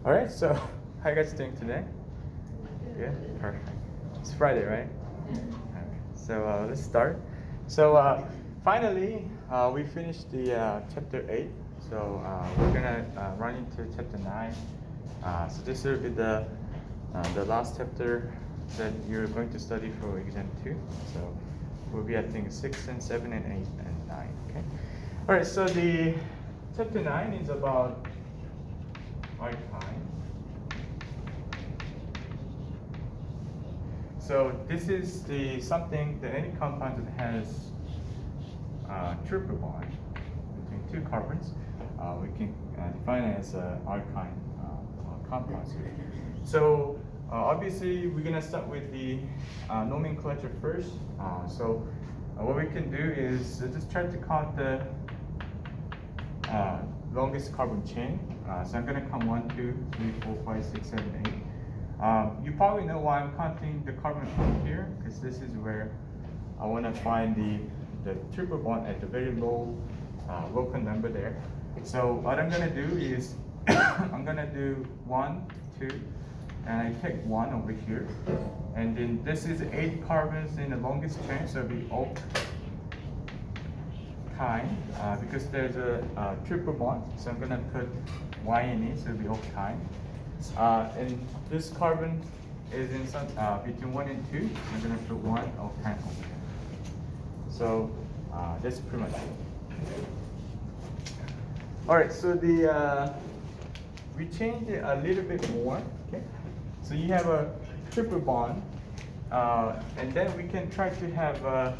All right, so how you guys doing today? Good, perfect. It's Friday, right? All right, so let's start. So finally, we finished the chapter 8. So we're gonna run into chapter 9. So this will be the last chapter that you're going to study for exam 2. So we'll be at things 6 and 7 and 8 and 9. Okay. All right. So the chapter 9 is about argine. So this is the something that any compound that has triple bond between two carbons, we can define it as alkyne compounds here. So obviously we're gonna start with the nomenclature first. So what we can do is just try to count the longest carbon chain. So I'm gonna count 1, 2, 3, 4, 5, 6, 7, 8. You probably know why I'm counting the carbon from here, because this is where I want to find the triple bond at the very low local number there. So what I'm going to do is I'm going to do 1, 2, and I take 1 over here. And then this is 8 carbons in the longest chain, so it'll be octyne, because there's a triple bond. So I'm going to put Y in it, so it'll be octyne. And this carbon is in some, between 1 and 2. I'm going to put 1 octyne over here. So that's pretty much it. All right, so we changed it a little bit more. Okay, so you have a triple bond, and then we can try to have a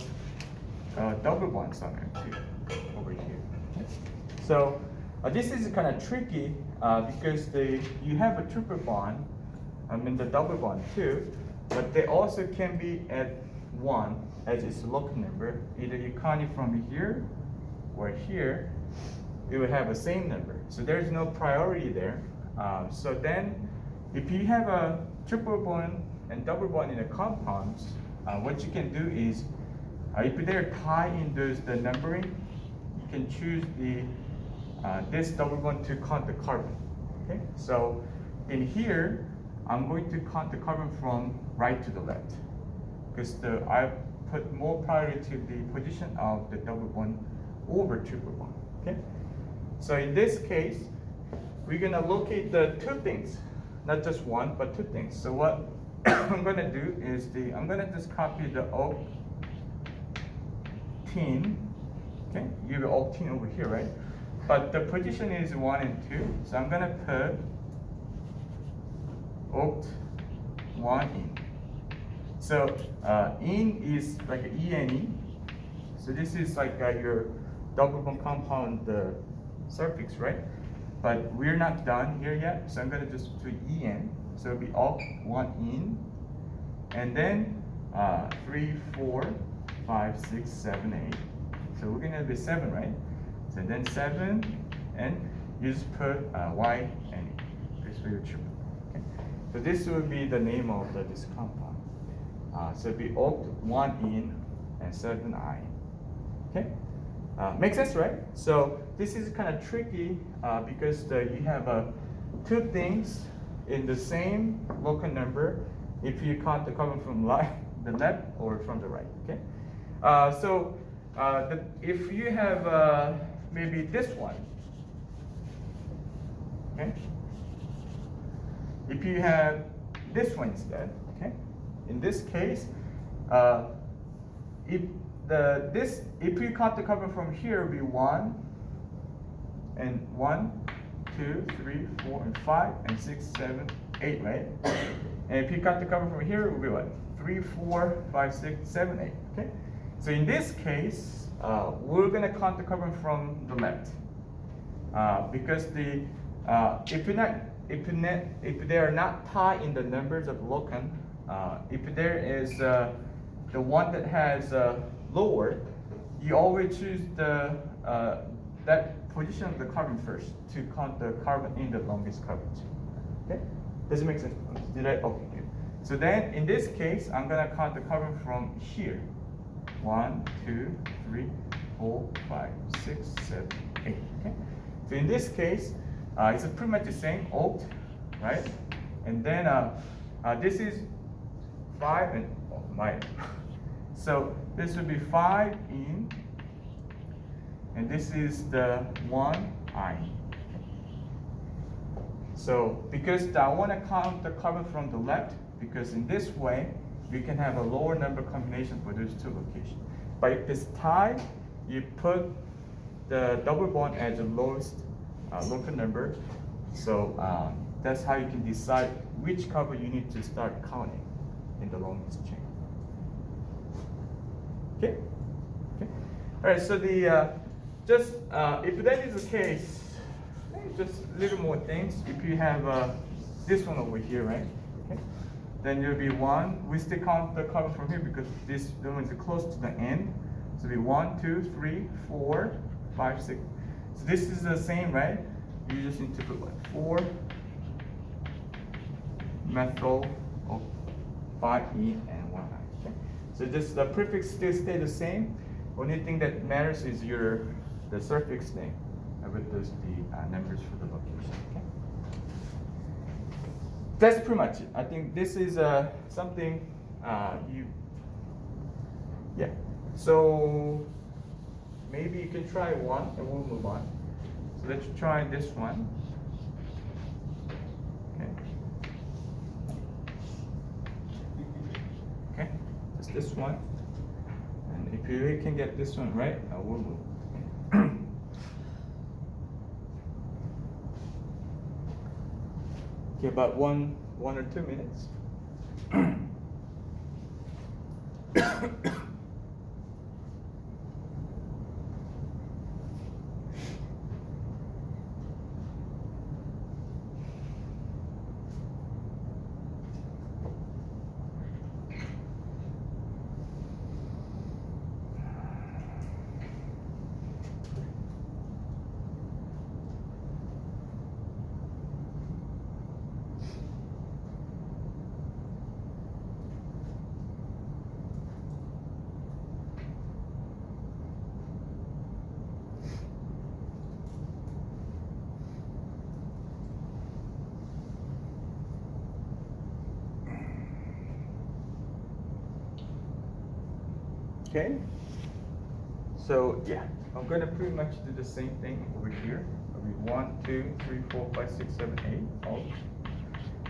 double bond somewhere too over here. Okay? So this is kind of tricky because you have a triple bond, the double bond too, but they also can be at 1 as its local number. Either you count it from here or here, it will have the same number. So there's no priority there. So then if you have a triple bond and double bond in the compounds, what you can do is if they're tied in the numbering, you can choose this double bond to count the carbon. Okay, so in here, I'm going to count the carbon from right to the left, because I put more priority to the position of the double bond over triple bond. Okay, so in this case, we're gonna locate the two things, not just one, but two things. So what I'm gonna do is I'm gonna just copy the octene. Okay, you have octene over here, right? But the position is 1 and 2, so I'm gonna put oct 1 in. So in is like ENE. So this is like your double bond compound suffix, right? But we're not done here yet, so I'm gonna just do EN. So it'll be oct 1 in, and then 3, 4, 5, 6, 7, 8. So we're gonna be 7, right? So then 7, and you just put Y and E. This will be triple. Okay. So this will be the name of this compound. So it'll be oct 1 in and 7 I. Okay. Makes sense, right? So this is kind of tricky because you have two things in the same local number if you count the carbon from the left or from the right. Okay. So if you have maybe this one, okay? If you have this one instead, okay? In this case, if you count the carbon from here, it will be 1 and 1, 2, 3, 4, and 5, and 6, 7, 8, right? And if you count the carbon from here, it will be what? 3, 4, 5, 6, 7, 8. Okay. So in this case, we're going to count the carbon from the left, because if they are not tied in the numbers of locum, if there is the one that has lower, you always choose that position of the carbon first to count the carbon in the longest carbon chain. Okay, does it make sense? Did I? Okay, good. So then in this case, I'm gonna count the carbon from here. 1, 2, 3, 4, 5, 6, 7, 8. Okay. So in this case, it's pretty much the same. Oct right? And then this is 5 and oh my. So this would be 5 in, and this is the 1 I. So because I want to count the carbon from the left, because in this way we can have a lower number combination for those two locations. But if it's tied, you put the double bond as the lowest local number. So that's how you can decide which carbon you need to start counting in the longest chain. Okay. Okay. All right. So the just if that is the case, just a little more things. If you have this one over here, right? Okay. Then there'll be 1. We still count the carbon from here because this one is close to the end. So it'll be 1, 2, 3, 4, 5, 6. So this is the same, right? You just need to put like 4 methyl of 5E and 1I. Okay. So just the prefix still stay the same. Only thing that matters is the suffix name with those the numbers for the location. Okay. That's pretty much it. I think this is something yeah. So maybe you can try one and we'll move on. So let's try this one. Okay. Okay, just this one. And if you can get this one right, we'll move. Okay, about one or 2 minutes. Okay, so yeah, I'm gonna pretty much do the same thing over here. It'll be 1, 2, 3, 4, 5, 6, 7, 8, all.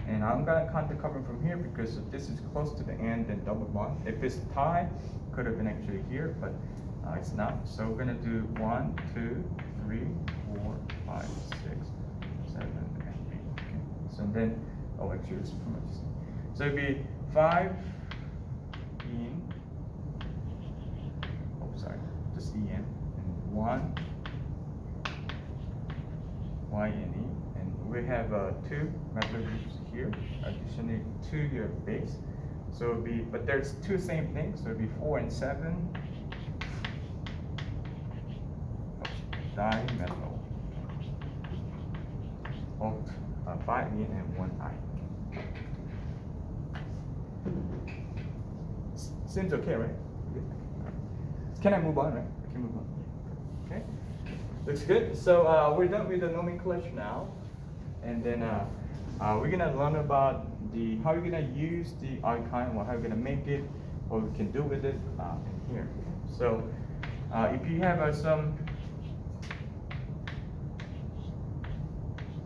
And I'm gonna count the carbon from here because if this is close to the end, then double bond. If it's tied, could have been actually here, but it's not. So we're gonna do 1, 2, 3, 4, 5, 6, 7, and 8. Okay. So then, oh, actually, it's pretty much the same. So it'd be 5 in. Just EN, and 1 YNE, and we have 2 methyl groups here, additionally to your base. So it'll be, but there's 2 same things, so it'll be 4 and 7 dimethyl of 5E and 1I. Seems okay, right? Can I move on, right? I can move on. Okay, looks good. So we're done with the nomenclature now, and then we're gonna learn about how you're gonna use the alkyne, or how you're gonna make it, what we can do with it in here. So if you have some,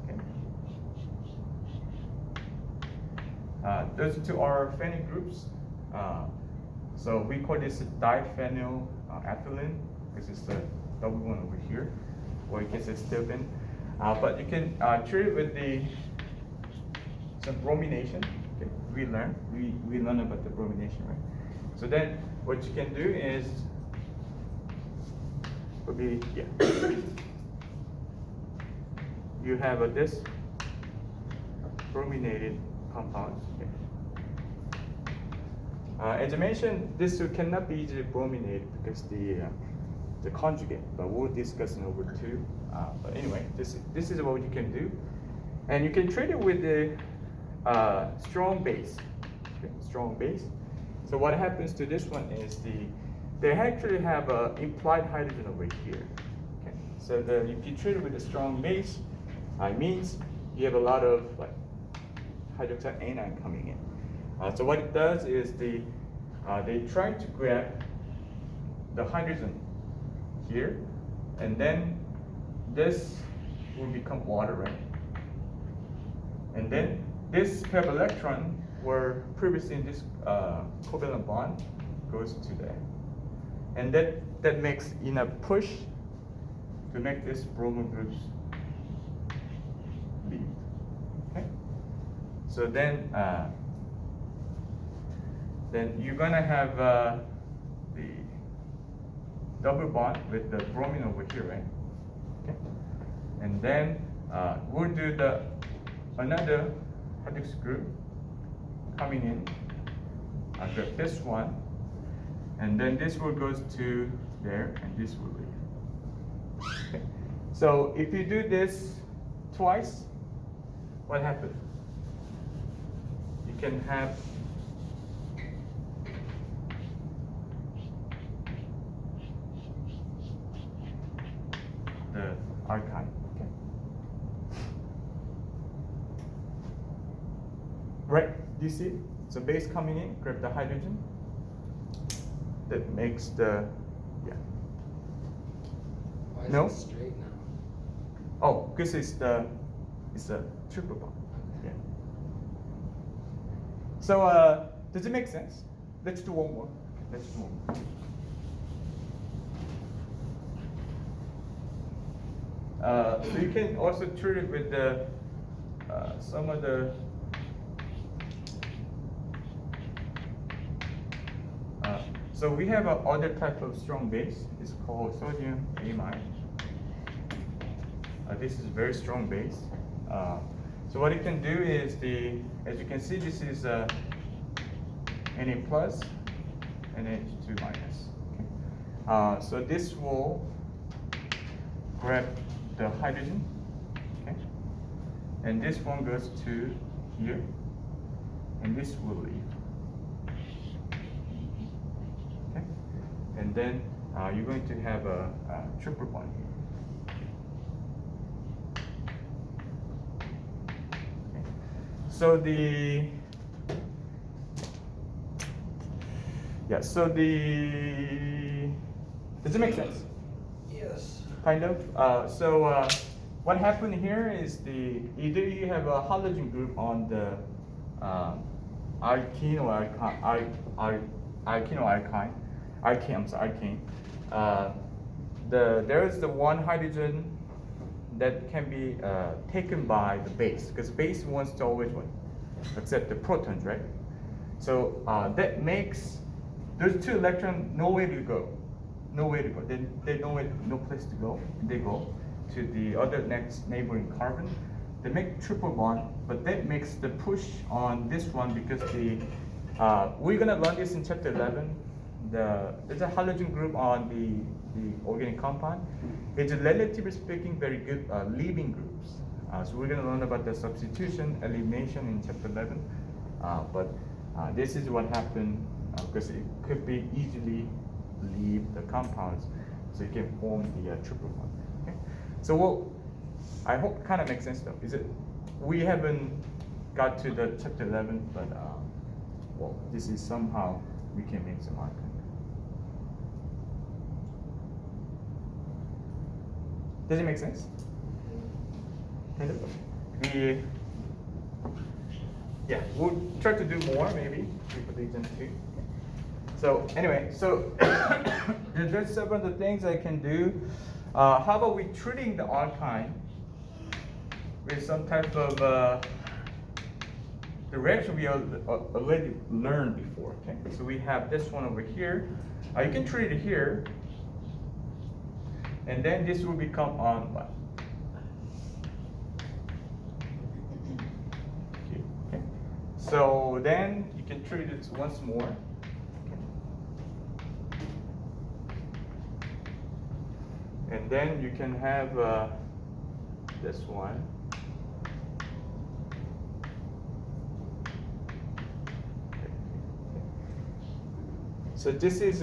okay. Those two are phenyl groups. So we call this diphenyl ethylene, because it's the double one over here, or you can say stilbene. But you can treat it with some bromination. Okay. We learn about the bromination, right? So then what you can do is would be you have this brominated compound. Okay. As I mentioned, this cannot be easily brominated because the conjugate, but we'll discuss in over 2. But anyway, this is what you can do, and you can treat it with the strong base. Okay, strong base. So what happens to this one is they actually have an implied hydrogen over here. Okay, so if you treat it with a strong base, it means you have a lot of hydroxide anion coming in. So what it does is they try to grab the hydrogen here, and then this will become water, right? And then this pair of electron were previously in this covalent bond goes to there, and that makes enough push to make this bromo groups leave. Okay. So then you're gonna have the double bond with the bromine over here, right? Okay. And then we'll do another hydroxy group coming in. I'll grab this one, and then this will goes to there, and this will leave. Okay. So if you do this twice, what happens? You can have the alkyne. Okay. Right? Do you see? So base coming in, grab the hydrogen. That makes the Why is No? it straight now? Oh, because it's a triple bond. Okay. Yeah. So does it make sense? Let's do one more. Let's do one more. So you can also treat it with the some of the so we have a other type of strong base. It's called sodium amide. This is very strong base. So what it can do is as you can see, this is Na plus and H2 minus. Okay. So this will grab the hydrogen, okay, and this one goes to here, and this will leave. Okay, and then you're going to have a triple bond here. So does it make sense? Yes. Kind of. What happened here is either you have a halogen group on the alkene or alkyne. There is the one hydrogen that can be taken by the base, because base wants to always accept the protons, right? So that makes those two electrons nowhere to go. Nowhere to go. They no place to go. They go to the other next neighboring carbon. They make triple bond, but that makes the push on this one because we're gonna learn this in chapter 11. There's a halogen group on the organic compound. It's relatively speaking very good leaving groups. So we're gonna learn about the substitution, elimination in chapter 11. But this is what happened because it could be easily leave the compounds, so you can form the triple bond. Okay? So I hope kind of makes sense though. We haven't got to the chapter 11, but this is somehow we can make some alkyne. Does it make sense? Kind of. We'll try to do more maybe with region 2. So anyway, there's several other things I can do. How about we treating the alkyne with some type of the reaction we already learned before. Okay, so we have this one over here. You can treat it here, and then this will become on what? Okay. So then you can treat it once more. And then you can have this one. So this is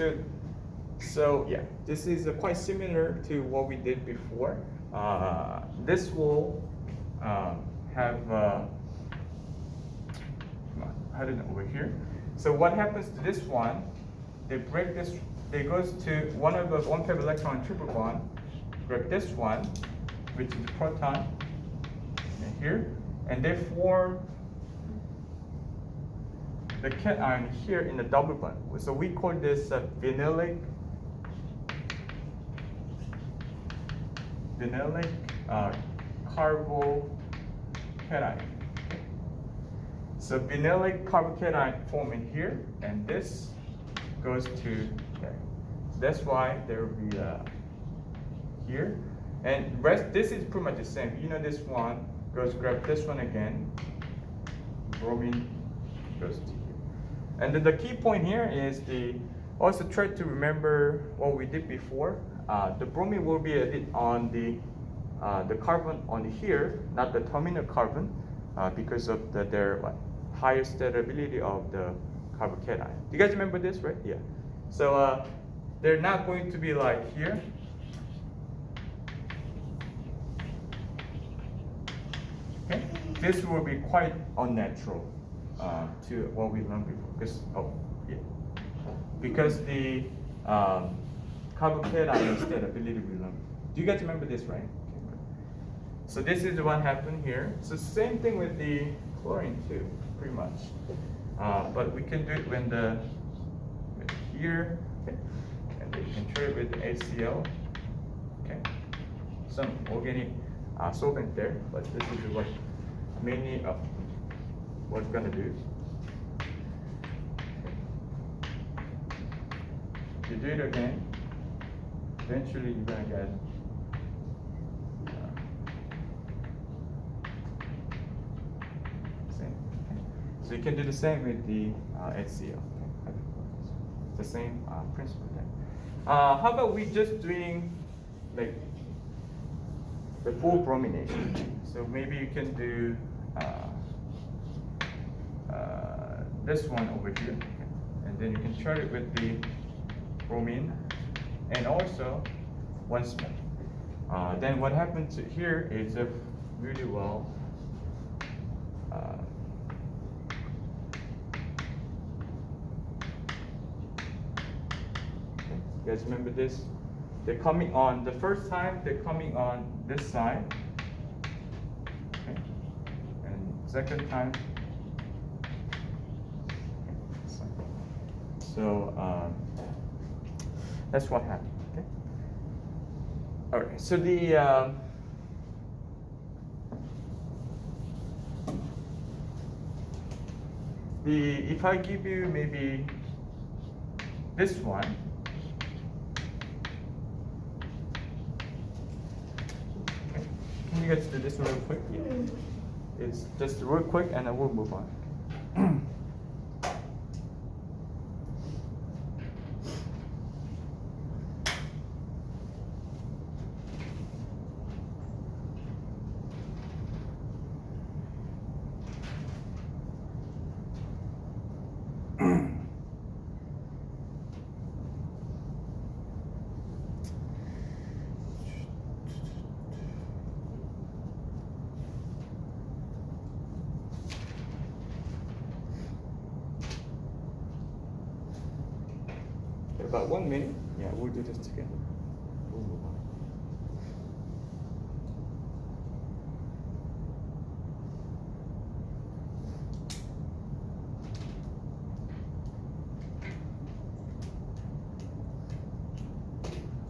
quite similar to what we did before. This will have put it over here. So what happens to this one? They break this. They goes to one of those one pair of electron triple bond. Grab this one, which is the proton, and here, and they form the cation here in the double bond. So we call this vinylic carbocation. So vinylic carbocation form in here, and this goes to there. That's why there will be here, and rest. This is pretty much the same. You know, this one goes grab this one again. Bromine goes to here, and then the key point here is the also try to remember what we did before. The bromine will be on the carbon on here, not the terminal carbon, because of their higher stability of the carbocation. Do you guys remember this, right? Yeah. So they're not going to be like here. Okay. This will be quite unnatural to what we learned before. Because the carbocation stability we learned. Do you guys remember this, right? Okay. So this is what happened here. So same thing with the chlorine too, pretty much. But we can do it when with here, okay. And then you can try it with HCl, okay. Some organic solvent there, but this is what mainly what we're gonna do. You do it again. Eventually, you're gonna get. So you can do the same with the HCl. The same principle there. How about we just doing like the full bromination? So maybe you can do this one over here, and then you can chart it with the bromine, and also once more. Then what happens here is if really well. You guys remember this? They're coming on, the first time they're coming on this side. Okay. And second time. So that's what happened. Okay. All right. So if I give you maybe this one. Can you guys do this real quick? Yeah. It's just real quick, and then we'll move on. About 1 minute. Yeah, we'll do this together. We'll move on.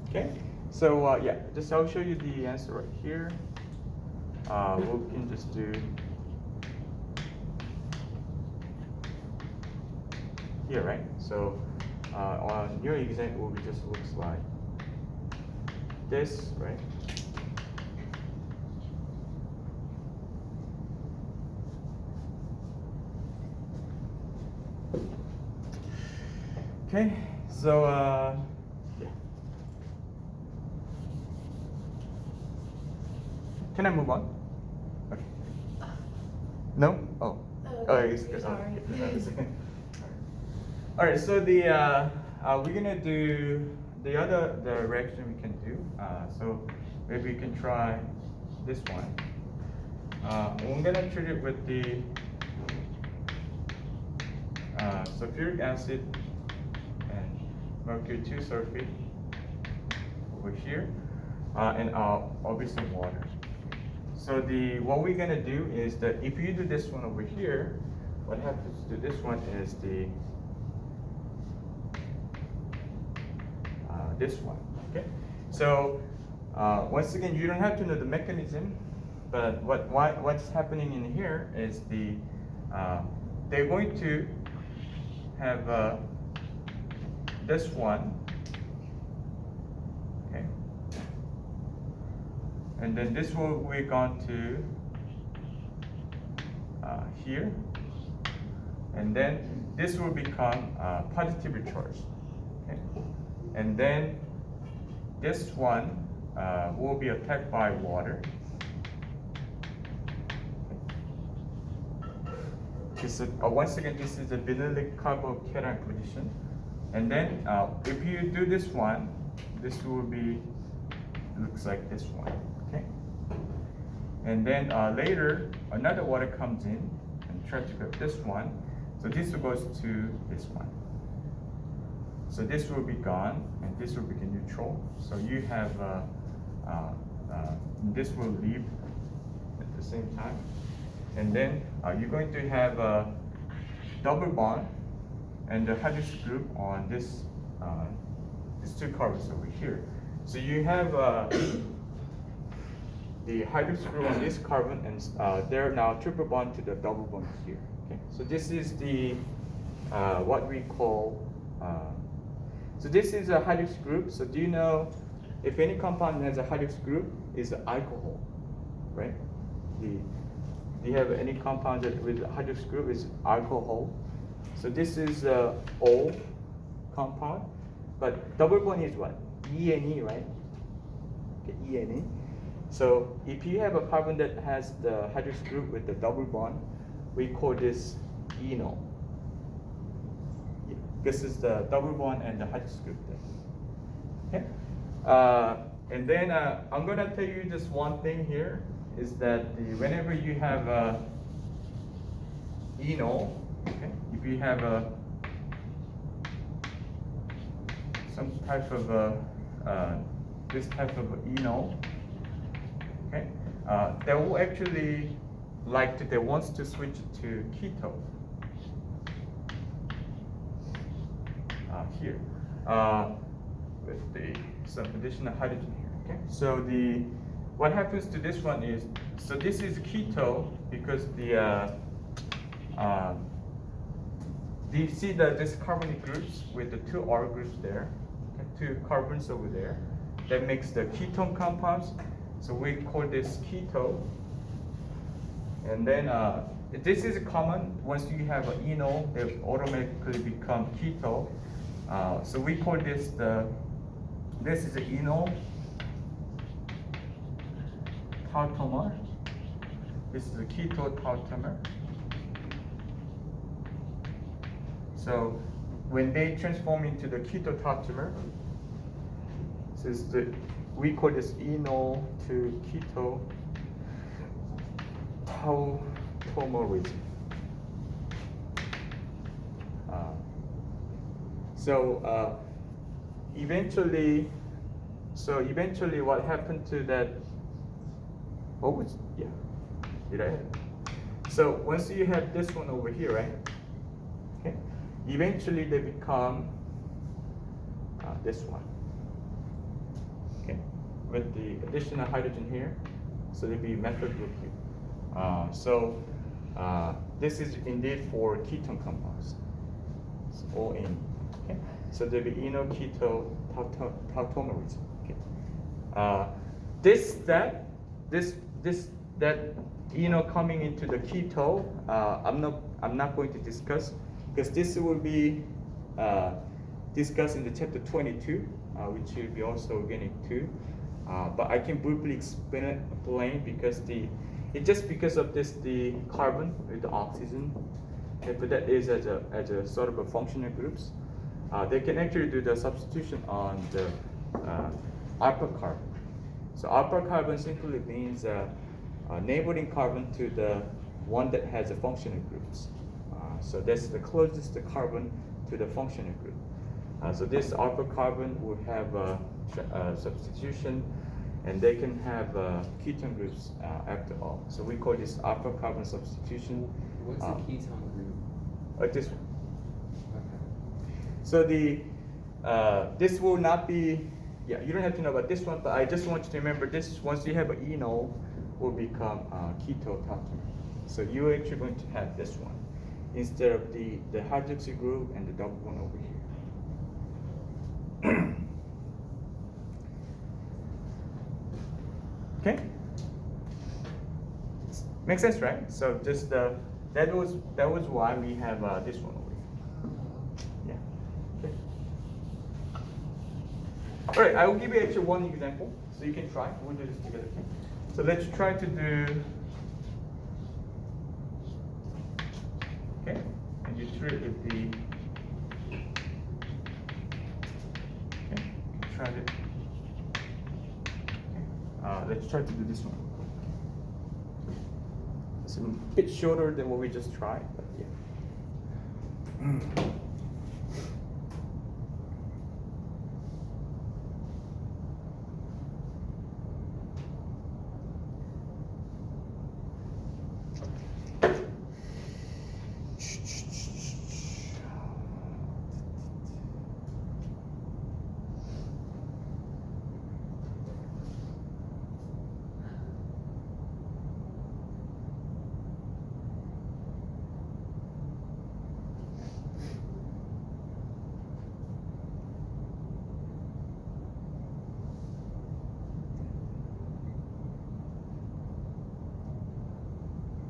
Okay. So yeah, just I'll show you the answer right here. We can just do here, right? So. On your example, it just looks like this, right? Okay, so yeah. Can I move on? Okay. No? Oh. Oh, it's sorry. All right, so we're gonna do the other direction we can do. So maybe we can try this one. I'm gonna treat it with the sulfuric acid and mercury 2 sulfate over here, and obviously water. So what we're gonna do is that if you do this one over here, what happens to this one is this one. Okay. So once again, you don't have to know the mechanism, but what's happening in here is they're going to have this one, okay, and then this will we're going to here, and then this will become positively charged, okay, and then this one will be attacked by water. Once again, this is a vinylic carbocation position. And then if you do this one, this will be, looks like this one, okay? And then later, another water comes in and tries to grab this one. So this goes to this one. So this will be gone, and this will be neutral. So you have, this will leave at the same time. And then you're going to have a double bond and the hydrogen group on these two carbons over here. So you have the hydrogen group on this carbon, and they're now triple bond to the double bond here. Okay. So this is the what we call. So this is a hydrogen group. So do you know if any compound has a hydrogen group is alcohol, right? Do you have any compound that with hydrogen group is alcohol? So this is O compound, but double bond is what? ENE, right? Okay, ENE. So if you have a carbon that has the hydrogen group with the double bond, we call this eno. This is the double bond and the hydrogen group there. Okay. And then I'm gonna tell you just one thing here is that whenever you have eno, okay, if you have some type of this type of eno, okay, they will actually they wants to switch to ketone here with some additional hydrogen here. Okay, so what happens to this one is, so this is ketone because do you see this carbonic groups with the two R groups there, okay, two carbons over there, that makes the ketone compounds. So we call this ketone. And then this is common. Once you have an eno, they automatically become ketone. So we call this this is an eno tautomer. This is a keto tautomer. So when they transform into the keto tautomer, we call this eno to keto tautomerism. Eventually what happened to that, did I have it? So once you have this one over here, right? Okay. Eventually they become this one. Okay. With the additional hydrogen here, so they'll be methyl group here. This is indeed for ketone compounds. It's all in. Okay. So there'll be eno keto tautomerism. Okay. That eno coming into the keto, I'm not going to discuss because this will be discussed in the chapter 22, which will be also organic 2. But I can briefly explain because it's just because of the carbon with the oxygen, okay, but that is as a sort of a functional groups. They can actually do the substitution on the alpha carbon. So alpha carbon simply means neighboring carbon to the one that has a functional groups. So that's the closest carbon to the functional group. So this alpha carbon will have a substitution, and they can have ketone groups after all. So we call this alpha carbon substitution. What's the ketone group? This one. Okay. So the this will not be, yeah, you don't have to know about this one, but I just want you to remember this. Once you have an enol, will become ketotautomer. So you're actually going to have this one instead of the hydroxy group and the double one over here. Okay, makes sense, right? So just that was why we have this one over here. Yeah. Okay. All right, I will give you actually one example, so you can try. We'll do this together. Okay? So let's try to do. Okay, and you treat with the. Okay, try it. Let's try to do this one. It's a bit shorter than what we just tried, but yeah.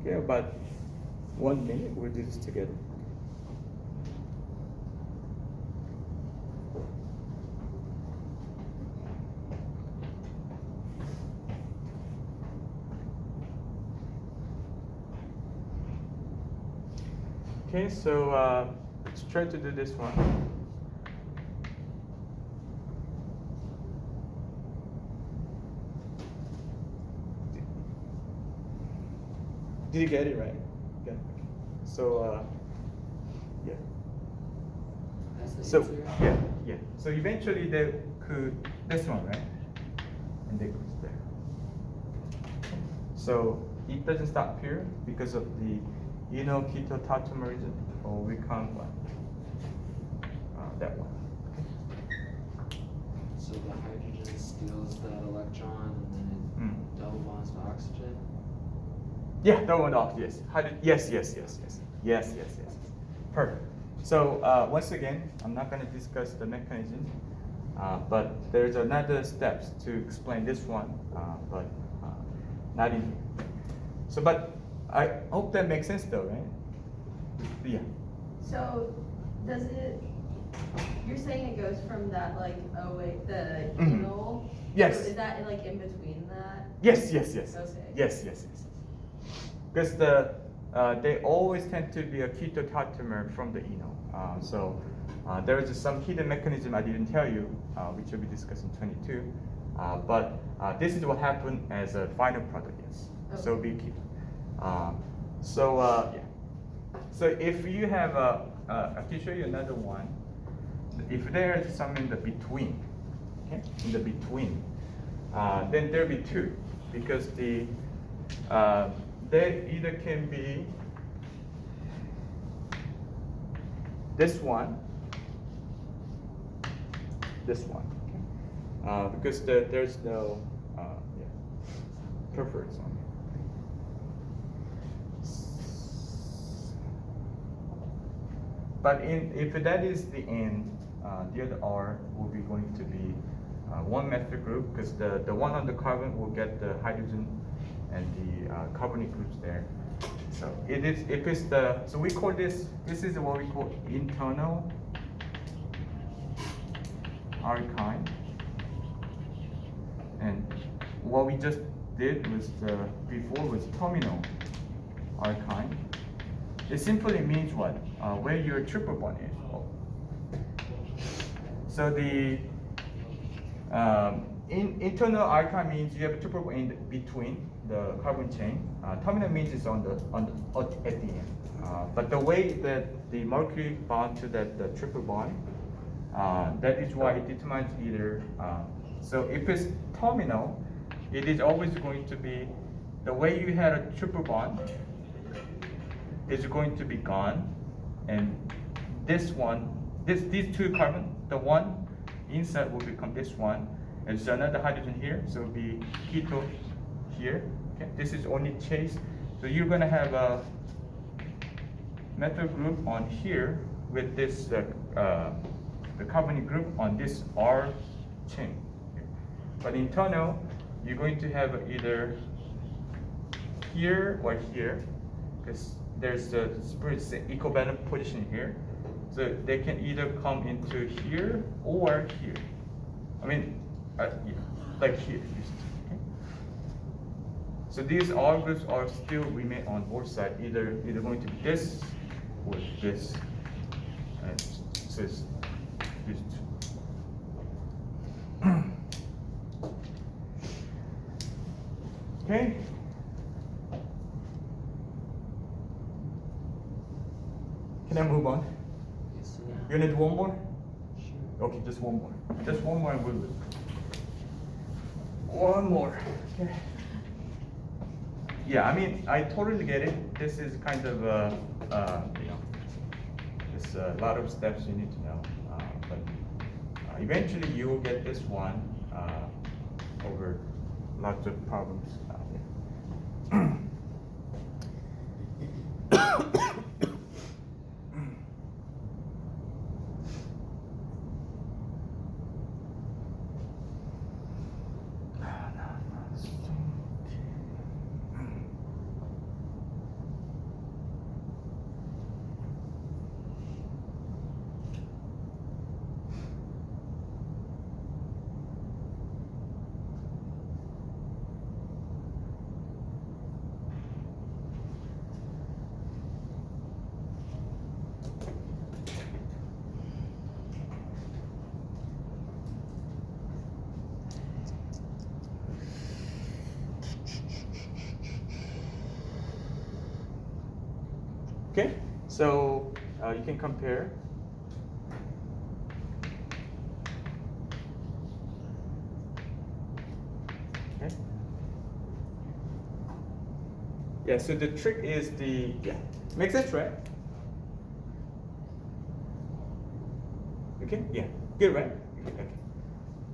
Okay, about 1 minute, we'll do this together. Okay, so let's try to do this one. Did you get it right? Yeah. So, yeah. That's the So, answer? yeah. So eventually they could, this one, right? And they goes there. So it doesn't stop here because of the ketotautomerism, or we count one. That one. So the hydrogen steals that electron and then it double bonds to oxygen? Yeah, that one off, yes. Yes. Perfect. So once again, I'm not going to discuss the mechanism, but there's another steps to explain this one, but not in here. So, but I hope that makes sense though, right? Yeah. So, does it, you're saying it goes from that, like, oh wait, the Mhm. enol? Yes. So is that like in between that? Yes. Okay. Yes. Because they always tend to be a ketotautomer from the enol. So there is some hidden mechanism I didn't tell you, which will be discussed in 22. But this is what happened as a final product, yes. So Okay. be keto. Yeah. So if you have I can show you another one. If there is some in the between, okay, in the between, then there'll be two, because they either can be this one, because there's no preference on it. But if that is the end, the other R will be going to be one methyl group, because the one on the carbon will get the hydrogen and the carbonic groups there. So so we call this is what we call internal alkyne. And what we just did was before was terminal alkyne. It simply means what? Where your triple bond is. So the internal alkyne means you have a triple bond in between the carbon chain. Terminal means it's at the end. But the way that the mercury bond to that the triple bond, that is why it determines either. So if it's terminal, it is always going to be the way you had a triple bond is going to be gone, and this one, these two carbon, the one inside will become this one, and there's another hydrogen here, so it'll be keto here. Okay, this is only chase. So you're gonna have a methyl group on here with this the carbonyl group on this R chain. Okay. But internal, you're going to have either here or here, because there's the equivalent position here. So they can either come into here or here. I mean, yeah, like here. Okay. So these R groups are still remain on both sides. Either going to be this or this. And so it's these two. Okay. Can I move on? Yes, You need one more? sure. Okay, just one more. Just one more and we'll leave. One more. Okay. Yeah, I mean, I totally get it. This is kind of, you know, there's a lot of steps you need to know. But eventually you will get this one over lots of problems. Okay, so you can compare. Okay. Yeah, so the trick is makes sense, right? Okay, yeah, good, right? Okay.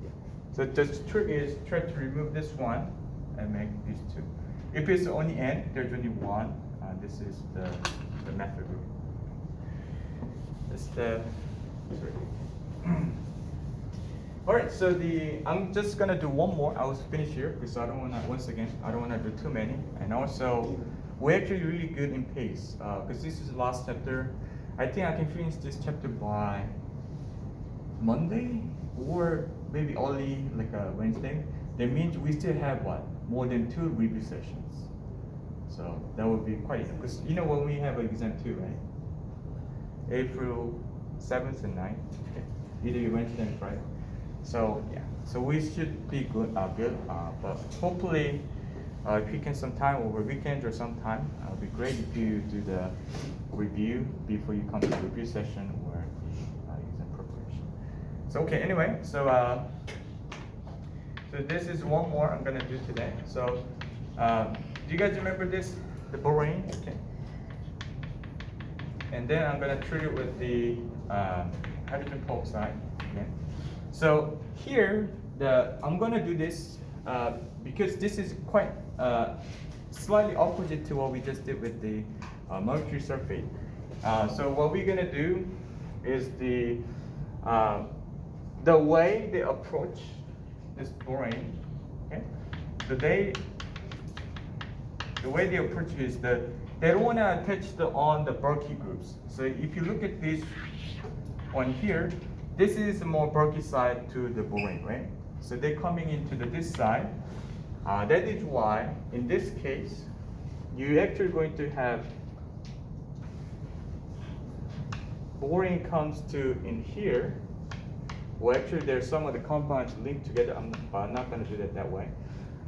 Yeah. So the trick is try to remove this one and make these two. If it's only n, there's only one. This is the method group. That's the all right. So I'm just gonna do one more. I was finished here because I don't wanna I don't wanna do too many. And also, we're actually really good in pace because this is the last chapter. I think I can finish this chapter by Monday or maybe early like Wednesday. That means we still have more than 2 review sessions. So that would be quite, because you know when we have an exam too, right? April 7th and 9th, okay. Either Wednesday and Friday. So yeah, so we should be good, but hopefully if you can sometime over weekends or sometime, it would be great if you do the review before you come to the review session or the exam preparation. So okay, anyway, so this is one more I'm gonna do today. So do you guys remember this? The borane? Okay. And then I'm gonna treat it with the hydrogen peroxide again. So here, I'm gonna do this because this is quite slightly opposite to what we just did with the mercury sulfate. So what we're gonna do is the way they approach this borane. Okay. So the way they approach is that they don't want to attach on the bulky groups. So if you look at this one here, this is the more bulky side to the borane, right? So they're coming into this side. That is why, in this case, you're actually going to have borane comes to in here. Well, actually, there's some of the compounds linked together. I'm not going to do that way.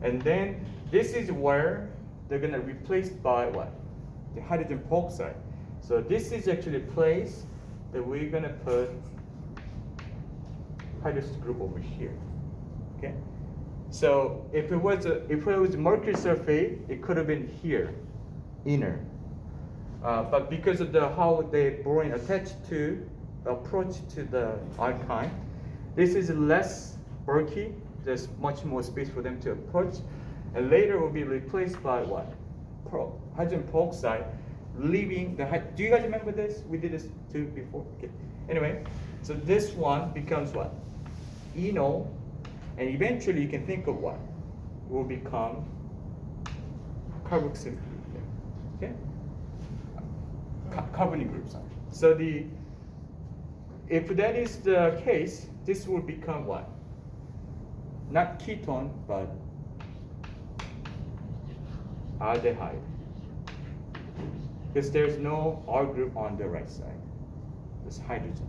And then this is where they're going to replace by what? The hydrogen peroxide. So this is actually a place that we're gonna put hydrogen group over here. Okay. So if it was mercury sulfate, it could have been here, inner. But because of how the boron attached to approach to the alkyne, this is less bulky. There's much more space for them to approach, and later will be replaced by what? Hydrogen peroxide, leaving the. Do you guys remember this? We did this too before. Okay. Anyway, so this one becomes what? Enol, and eventually you can think of what will become carboxyl group. Okay. Carbonyl group. Sorry. So if that is the case, this will become what? Not ketone, but aldehyde. Because there's no R group on the right side. It's hydrogen.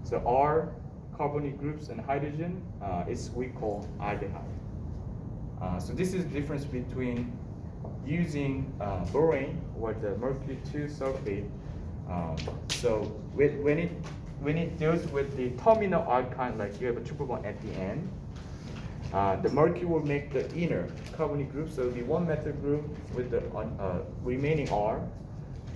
So R carbonyl groups and hydrogen is we call aldehyde. So this is the difference between using boron or the mercury 2 sulfate. So when it deals with the terminal alkyne, like you have a triple bond at the end, the mercury will make the inner carbonyl group, so it'll be one methyl group with the remaining R,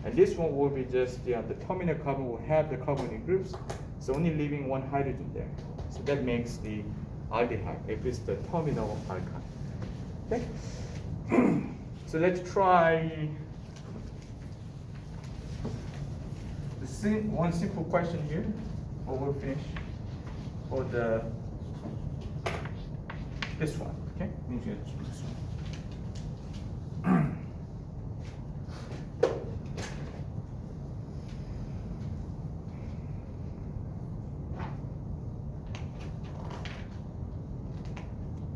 and this one will be just the terminal carbon will have the carbonyl groups, so only leaving one hydrogen there. So that makes the aldehyde if it's the terminal alkyne. Okay. So let's try one simple question here, or we'll finish for this one. Okay, this one.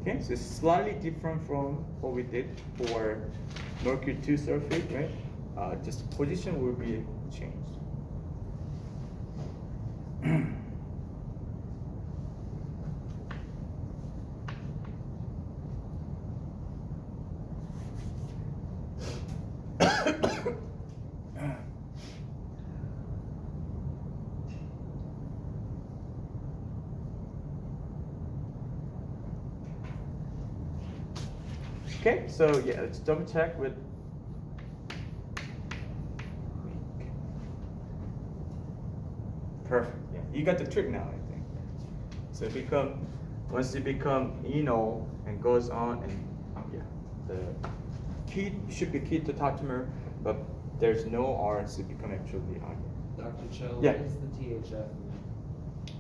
Okay, so it's slightly different from what we did for mercury 2 sulfate, right? Just position will be changed. Okay, so yeah, let's double check with. Perfect. Yeah, you got the trick now, I think. So once it become enol and goes on, and yeah, the key should be key to tautomer, but there's no R, so it become actually R. Dr. Cho, Yeah. what is the THF?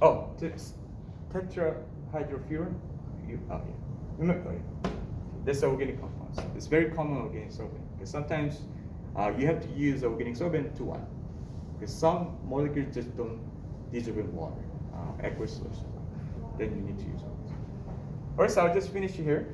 Oh, tetrahydrofuran. Oh yeah. Remember, yeah. That's organic compounds. It's very common organic solvent. Because sometimes you have to use organic solvent to what? Because some molecules just don't dissolve in water, aqueous solution. Then you need to use it. Alright, so I'll just finish here.